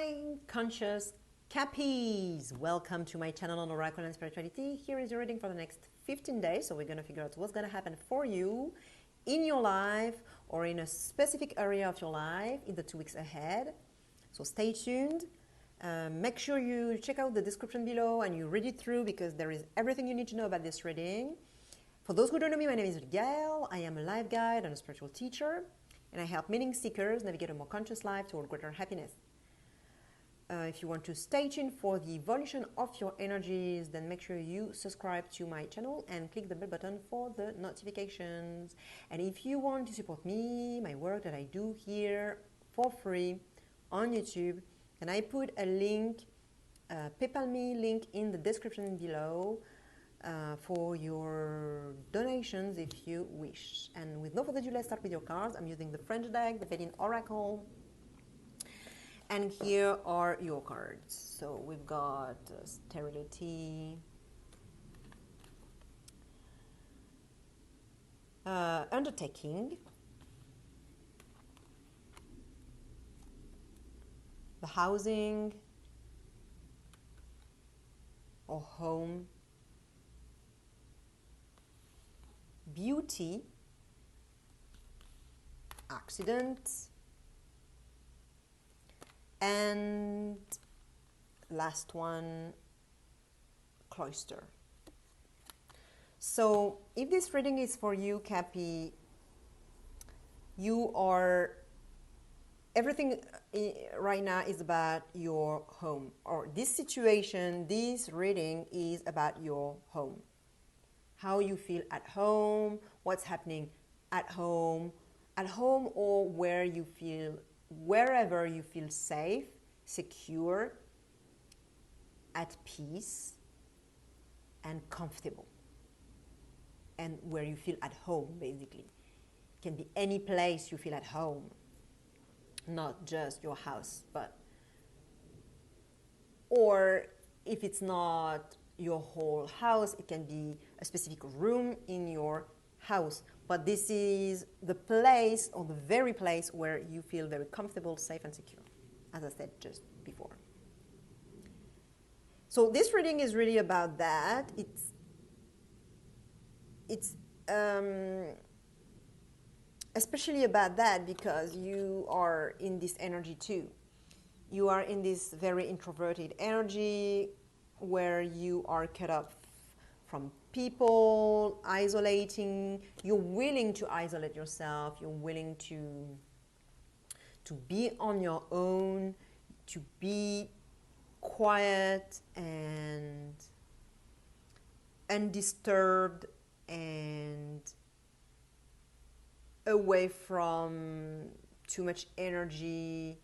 Hi, conscious Cappies! Welcome to my channel on Oracle and Spirituality. Here is your reading for the next 15 days. So we're going to figure out what's going to happen for you in your life or in a specific area of your life in the 2 weeks ahead. So stay tuned. Make sure you check out the description below and you read it through because there is everything you need to know about this reading. For those who don't know me, my name is Gail. I am a life guide and a spiritual teacher, and I help meaning seekers navigate a more conscious life toward greater happiness. If you want to stay tuned for the evolution of your energies, then make sure you subscribe to my channel and click the bell button for the notifications. And if you want to support me, my work that I do here for free on YouTube, then I put a link, PayPal me link in the description below for your donations if you wish. And with no further ado, let's start with your cards. I'm using the French deck, the Belline Oracle. And here are your cards. So we've got sterility, undertaking, the housing or home, beauty, accident, and last one, cloister. So if this reading is for you, Cappy, you are, everything right now is about your home, or this situation, this reading is about your home. How you feel at home, what's happening at home or where you feel, wherever you feel safe, secure, at peace, and comfortable. And where you feel at home, basically. It can be any place you feel at home, not just your house, but, or if it's not your whole house, it can be a specific room in your house. But this is the place, or the very place, where you feel very comfortable, safe, and secure, as I said just before. So this reading is really about that. It's especially about that because you are in this energy too. You are in this very introverted energy where you are cut off from people, isolating. You're willing to isolate yourself. You're willing to be on your own, to be quiet and undisturbed and away from too much energy,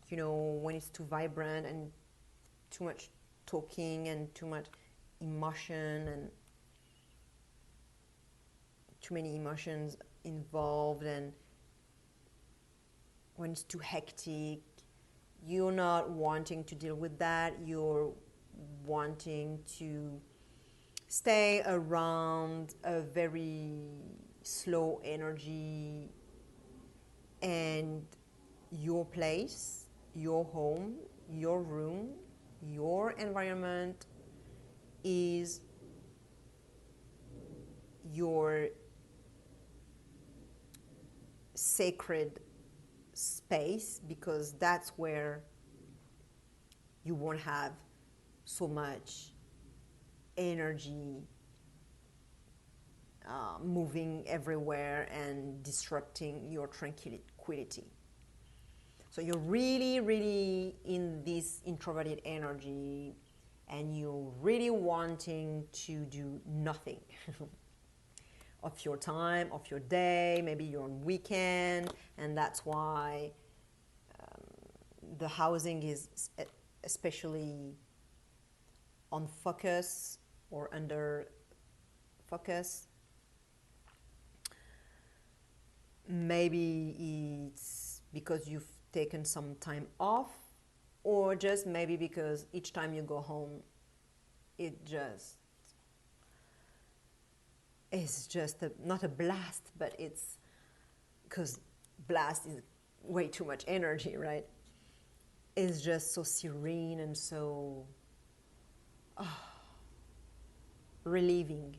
you know, when it's too vibrant and too much talking and too much emotion and too many emotions involved, and when it's too hectic, you're not wanting to deal with that. You're wanting to stay around a very slow energy, and your place, your home, your room, your environment is your sacred space, because that's where you won't have so much energy moving everywhere and disrupting your tranquility. So you're really, really in this introverted energy, and you're really wanting to do nothing of your time, of your day. Maybe you're on weekend, and that's why the housing is especially on focus or under focus. Maybe it's because you've taken some time off, or just maybe because each time you go home, it's just not a blast, but it's because blast is way too much energy, right? is just so serene and so relieving.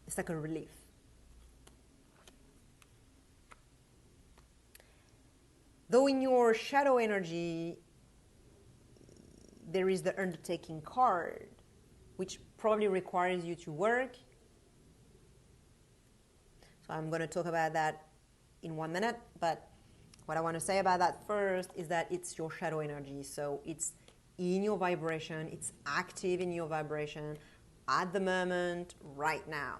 It's like a relief. Though in your shadow energy, there is the undertaking card, which probably requires you to work. So I'm going to talk about that in 1 minute, but what I want to say about that first is that it's your shadow energy. So it's in your vibration, it's active in your vibration at the moment, right now,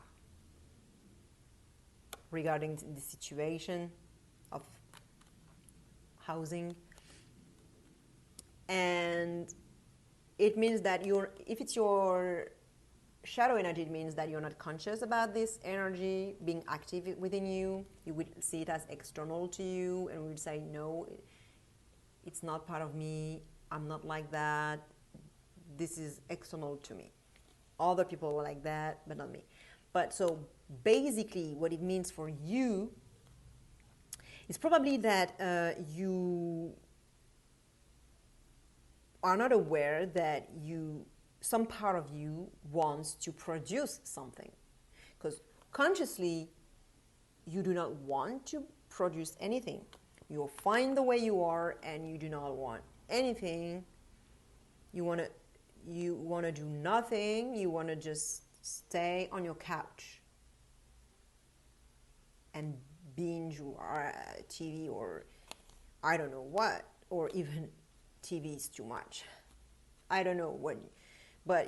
regarding the situation of housing. And it means that if it's your shadow energy, it means that you're not conscious about this energy being active within you. You would see it as external to you and would say, no, it's not part of me. I'm not like that. This is external to me. Other people are like that, but not me. But so basically what it means for you is probably that you are not aware that some part of you wants to produce something, because consciously you do not want to produce anything. You're fine the way you are and you do not want anything. You want to do nothing. You want to just stay on your couch and binge or TV or I don't know what, or even TV is too much. I don't know what, but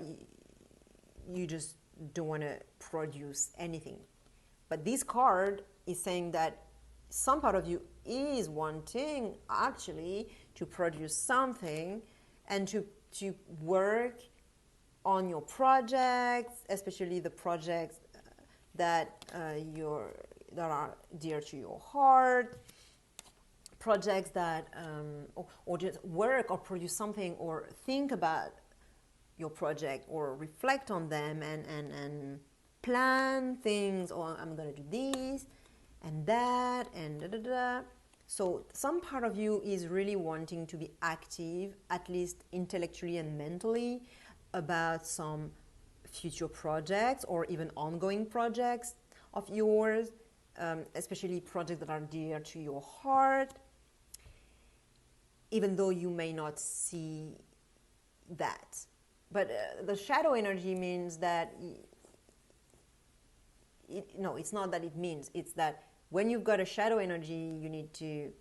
you just don't want to produce anything. But this card is saying that some part of you is wanting actually to produce something and to work on your projects, especially the projects that are dear to your heart, projects that or just work or produce something or think about your project or reflect on them and plan things, or I'm going to do this and that and da da da. So some part of you is really wanting to be active, at least intellectually and mentally, about some future projects or even ongoing projects of yours, especially projects that are dear to your heart, even though you may not see that. But the shadow energy means that, no, it's not that it means, it's that when you've got a shadow energy, you need to,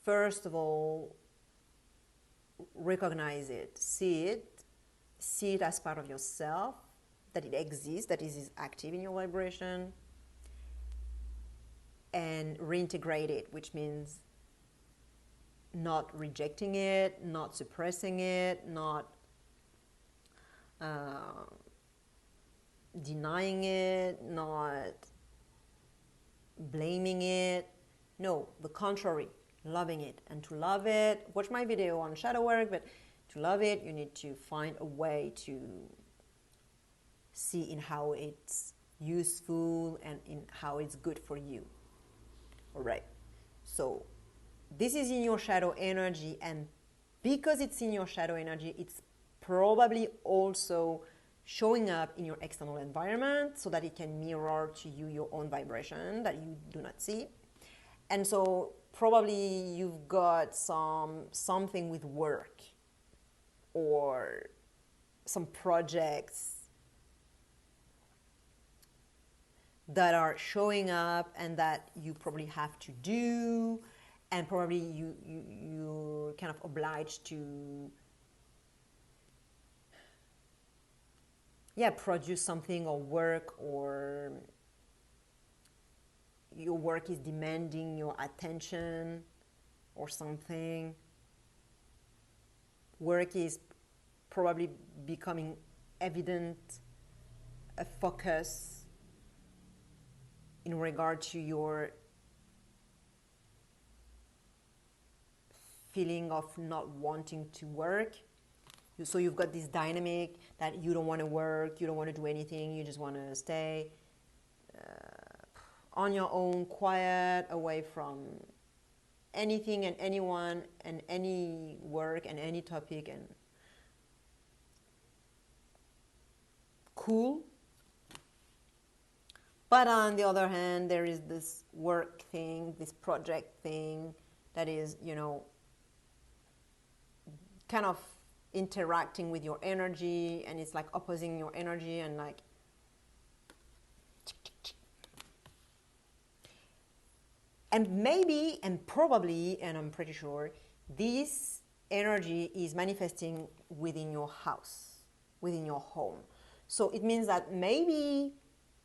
first of all, recognize it, see it as part of yourself, that it exists, that it is active in your vibration, and reintegrate it, which means not rejecting it, not suppressing it, not denying it, not blaming it. No, the contrary, loving it. And to love it, watch my video on shadow work, but to love it, you need to find a way to see in how it's useful and in how it's good for you. All right. So this is in your shadow energy, and because it's in your shadow energy, it's probably also showing up in your external environment so that it can mirror to you your own vibration that you do not see. And so probably you've got something with work or some projects that are showing up and that you probably have to do, and probably you're kind of obliged to produce something or work, or your work is demanding your attention or something. Work is probably becoming evident, a focus in regard to your feeling of not wanting to work. So you've got this dynamic that you don't want to work, you don't want to do anything, you just want to stay on your own, quiet, away from anything and anyone and any work and any topic, and cool. But on the other hand, there is this work thing, this project thing that is, you know, kind of interacting with your energy, and it's like opposing your energy, and like and maybe and probably, and I'm pretty sure, this energy is manifesting within your house, within your home. So it means that maybe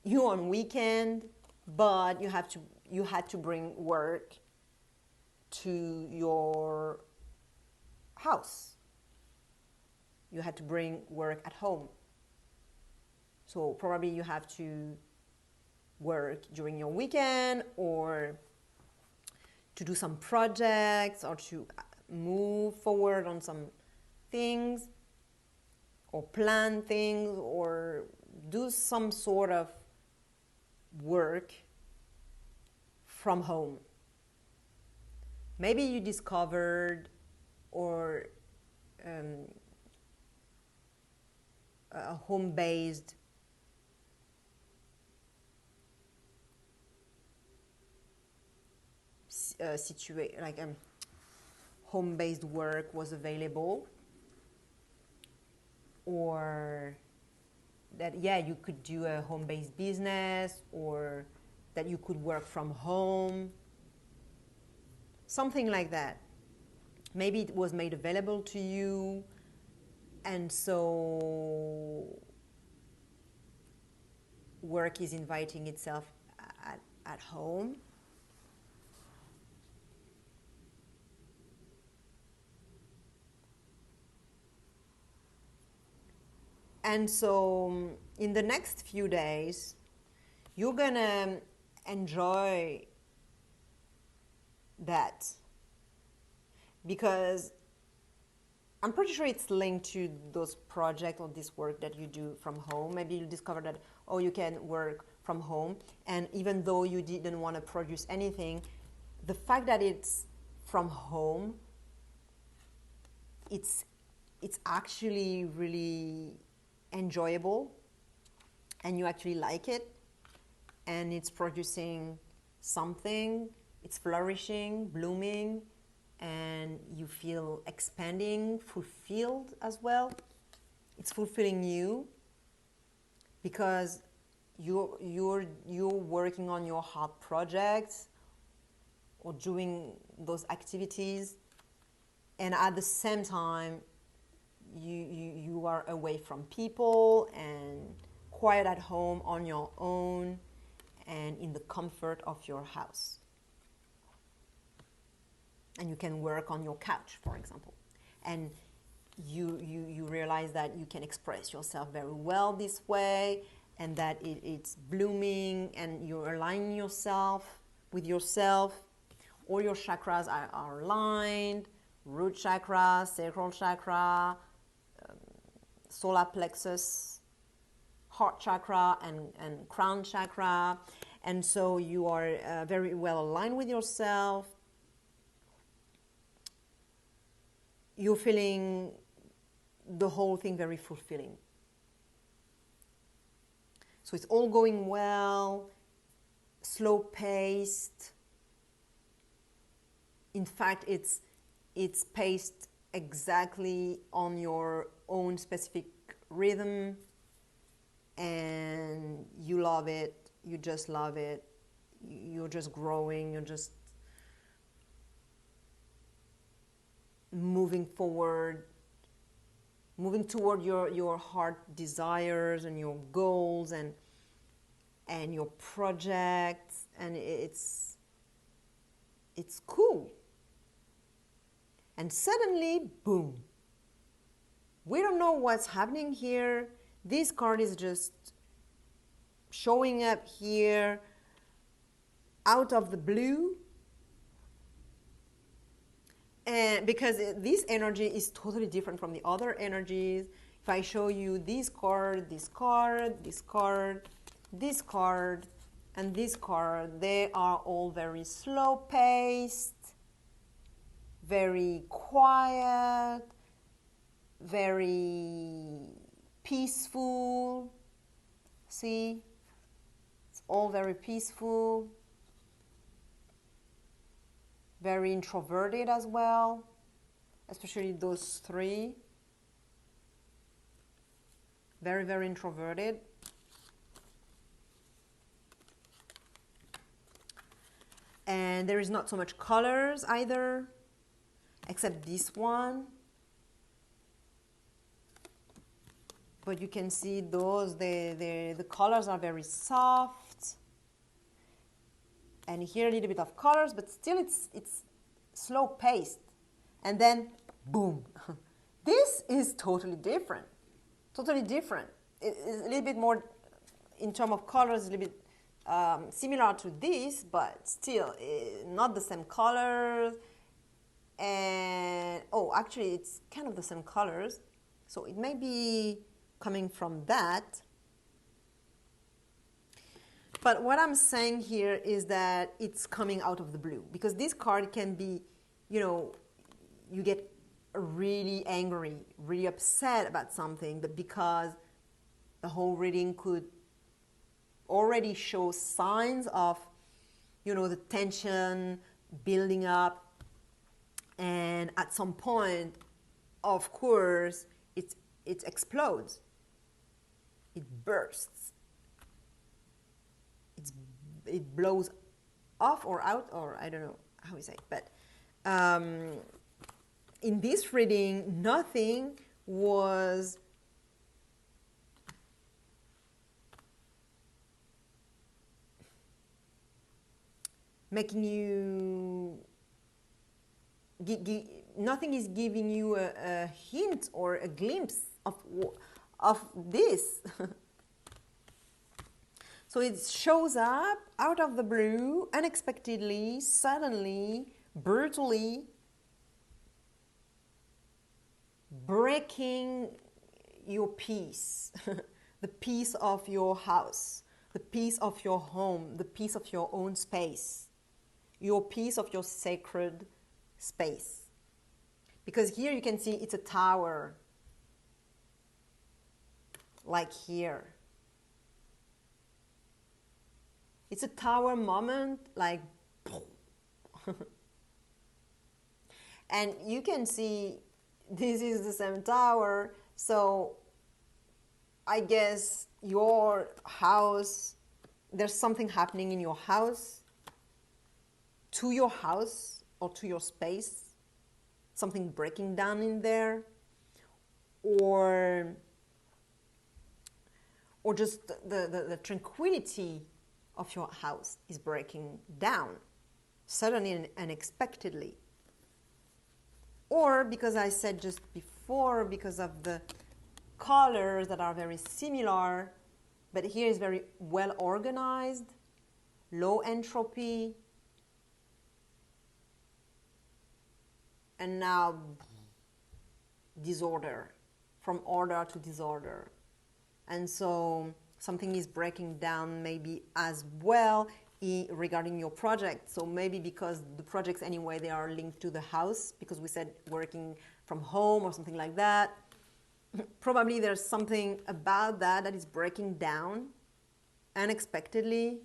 you're on weekend, but you had to bring work to your house. You had to bring work at home. So probably you have to work during your weekend, or to do some projects, or to move forward on some things, or plan things, or do some sort of work from home. Maybe you discovered or a home-based situation, like home-based work was available, or that, yeah, you could do a home-based business, or that you could work from home, something like that. Maybe it was made available to you, and so work is inviting itself at home. And so in the next few days, you're gonna enjoy that, because I'm pretty sure it's linked to those projects or this work that you do from home. Maybe you discover that, oh, you can work from home, and even though you didn't want to produce anything, the fact that it's from home, it's actually really enjoyable, and you actually like it, and it's producing something, it's flourishing, blooming, and you feel expanding, fulfilled as well. It's fulfilling you, because you're working on your heart projects or doing those activities, and at the same time you are away from people and quiet at home on your own and in the comfort of your house. And you can work on your couch, for example, and you realize that you can express yourself very well this way, and that it's blooming, and you're aligning yourself with yourself. All your chakras are aligned: root chakra, sacral chakra, solar plexus, heart chakra, and crown chakra. And so you are very well aligned with yourself. You're feeling the whole thing very fulfilling. So it's all going well, slow paced. In fact, it's paced exactly on your own specific rhythm, and you love it. You just love it. You're just growing. You're just moving forward, moving toward your heart desires and your goals and your projects, and it's cool. And suddenly, boom, we don't know what's happening here. This card is just showing up here out of the blue. And because this energy is totally different from the other energies. If I show you this card, this card, this card, this card, and this card, they are all very slow paced. very quiet, very peaceful. See, it's all very peaceful, very introverted as well, especially those three. Very, very introverted. And there is not so much colors either, except this one. But you can see those, the colors are very soft. And here a little bit of colors, but still it's slow paced. And then, boom. This is totally different. Totally different. It's a little bit more, in terms of colors, a little bit similar to this, but still not the same colors. And, oh, actually it's kind of the same colors. So it may be coming from that. But what I'm saying here is that it's coming out of the blue, because this card can be, you know, you get really angry, really upset about something, but because the whole reading could already show signs of, you know, the tension building up, and at some point, of course, it explodes, it bursts, it blows off or out, or I don't know how we say it, but in this reading, nothing was making you, nothing is giving you a hint or a glimpse of this. So it shows up out of the blue, unexpectedly, suddenly, brutally, breaking your peace, the peace of your house, the peace of your home, the peace of your own space, your peace of your sacred space. Because here you can see it's a tower, like here. It's a tower moment, like, and you can see this is the same tower, so I guess your house, there's something happening in your house, to your house or to your space, something breaking down in there, or just the tranquility of your house is breaking down, suddenly and unexpectedly. Or, because I said just before, because of the colors that are very similar, but here is very well organized, low entropy, and now disorder, from order to disorder. And so something is breaking down maybe as well regarding your project. So maybe because the projects anyway, they are linked to the house, because we said working from home or something like that. Probably there's something about that that is breaking down unexpectedly.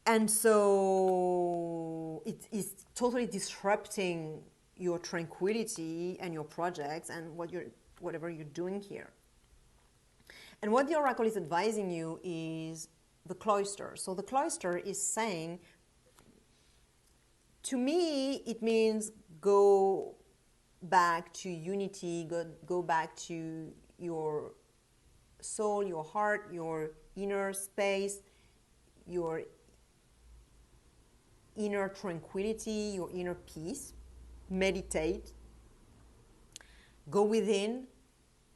And so it is totally disrupting your tranquility and your projects and whatever you're doing here. And what the oracle is advising you is the cloister. So the cloister is saying, to me, it means go back to unity, go back to your soul, your heart, your inner space, your inner tranquility, your inner peace. Meditate. Go within,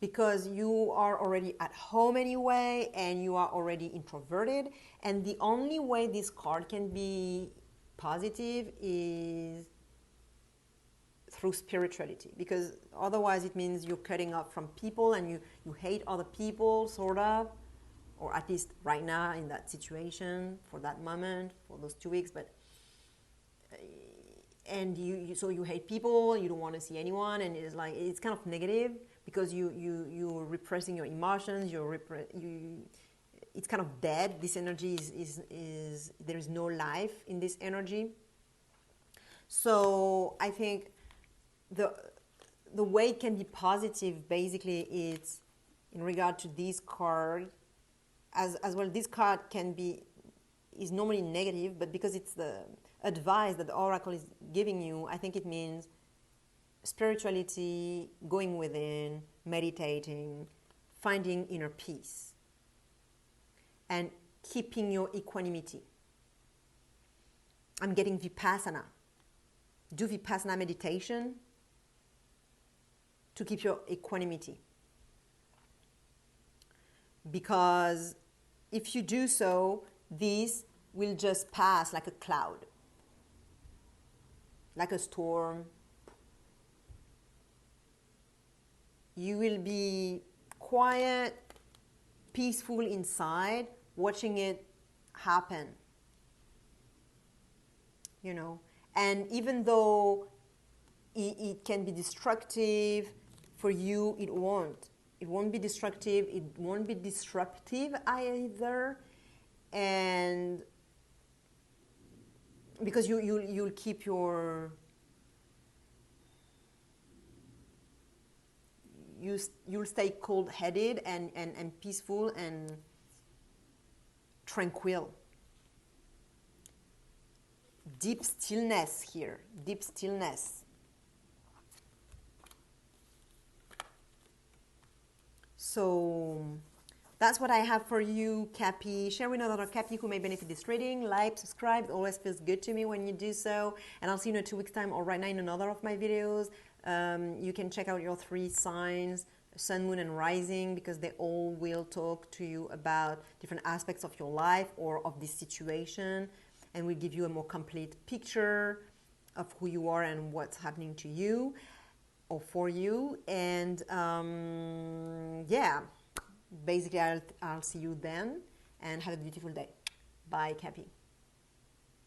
because you are already at home anyway, and you are already introverted. And the only way this card can be positive is through spirituality, because otherwise it means you're cutting off from people and you hate other people, sort of, or at least right now in that situation, for that moment, for those 2 weeks. But and so you hate people, you don't want to see anyone, and it's like it's kind of negative because you're repressing your emotions, it's kind of dead. This energy is there is no life in this energy. So I think the way it can be positive basically is in regard to this card as well. This card is normally negative, but because it's the advice that the oracle is giving you, I think it means spirituality, going within, meditating, finding inner peace, and keeping your equanimity. I'm getting Vipassana. Do Vipassana meditation to keep your equanimity. Because if you do so, this will just pass like a cloud, like a storm. You will be quiet, peaceful inside, watching it happen. You know, and even though it can be destructive for you, it won't. It won't be destructive. It won't be disruptive either, and because you'll keep your you'll stay cold-headed and peaceful and tranquil. Deep stillness here, deep stillness. So that's what I have for you, Cappy. Share with another Cappy who may benefit this reading. Like, subscribe. It always feels good to me when you do so. And I'll see you in 2 weeks' time or right now in another of my videos. You can check out your 3 signs, sun, moon, and rising, because they all will talk to you about different aspects of your life or of this situation, and will give you a more complete picture of who you are and what's happening to you or for you. And yeah, basically I'll see you then, and have a beautiful day. Bye, Cappy.